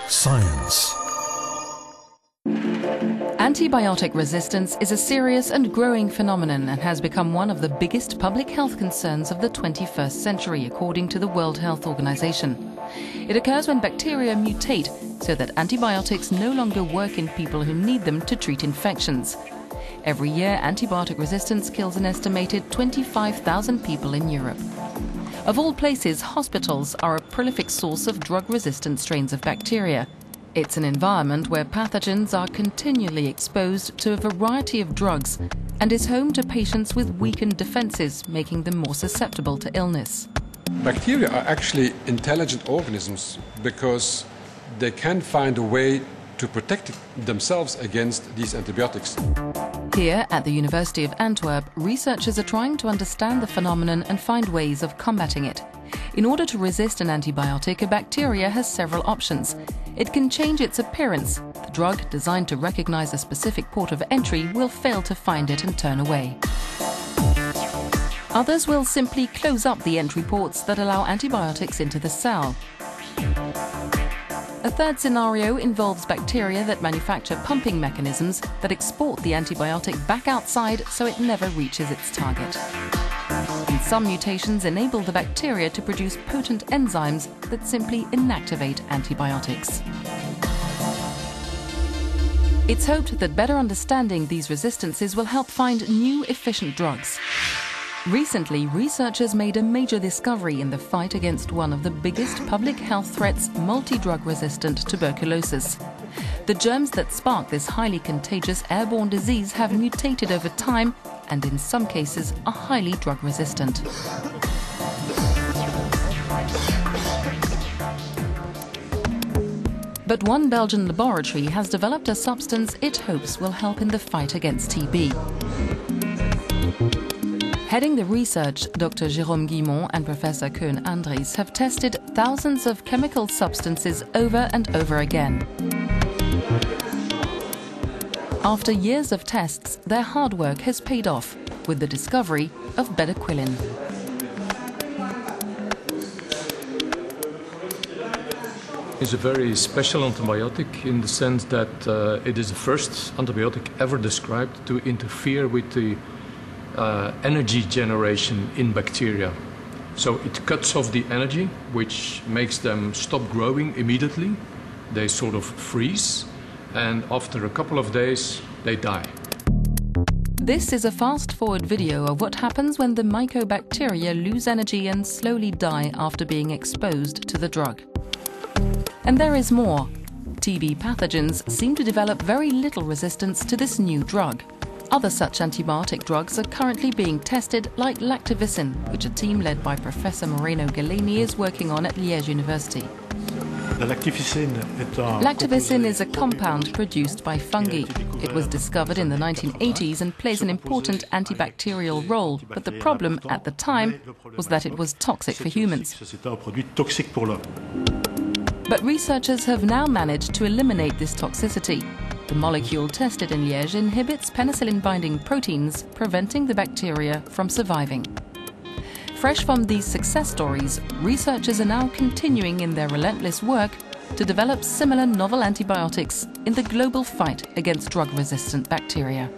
Science. Antibiotic resistance is a serious and growing phenomenon and has become one of the biggest public health concerns of the 21st century, according to the World Health Organization. It occurs when bacteria mutate so that antibiotics no longer work in people who need them to treat infections. Every year, antibiotic resistance kills an estimated 25,000 people in Europe. Of all places, hospitals are a prolific source of drug-resistant strains of bacteria. It's an environment where pathogens are continually exposed to a variety of drugs and is home to patients with weakened defenses, making them more susceptible to illness. Bacteria are actually intelligent organisms because they can find a way to protect themselves against these antibiotics. Here at the University of Antwerp, researchers are trying to understand the phenomenon and find ways of combating it. In order to resist an antibiotic, a bacteria has several options. It can change its appearance. The drug, designed to recognize a specific port of entry, will fail to find it and turn away. Others will simply close up the entry ports that allow antibiotics into the cell. A third scenario involves bacteria that manufacture pumping mechanisms that export the antibiotic back outside so it never reaches its target. And some mutations enable the bacteria to produce potent enzymes that simply inactivate antibiotics. It's hoped that better understanding these resistances will help find new efficient drugs. Recently, researchers made a major discovery in the fight against one of the biggest public health threats, multidrug-resistant tuberculosis. The germs that spark this highly contagious airborne disease have mutated over time and in some cases are highly drug-resistant. But one Belgian laboratory has developed a substance it hopes will help in the fight against TB. Heading the research, Dr. Jérôme Guimont and Professor Koen Andries have tested thousands of chemical substances over and over again. After years of tests, their hard work has paid off with the discovery of bedaquiline. It's a very special antibiotic in the sense that it is the first antibiotic ever described to interfere with the energy generation in bacteria. So it cuts off the energy, which makes them stop growing immediately. They sort of freeze, and after a couple of days, they die. This is a fast-forward video of what happens when the mycobacteria lose energy and slowly die after being exposed to the drug. And there is more. TB pathogens seem to develop very little resistance to this new drug. Other such antibiotic drugs are currently being tested, like lactivicin, which a team led by Professor Moreno Galeni is working on at Liège University. Lactivicin is a compound produced by fungi. It was discovered in the 1980s and plays an important antibacterial role, but the problem at the time was that it was toxic for humans. But researchers have now managed to eliminate this toxicity. The molecule tested in Liège inhibits penicillin-binding proteins, preventing the bacteria from surviving. Fresh from these success stories, researchers are now continuing in their relentless work to develop similar novel antibiotics in the global fight against drug-resistant bacteria.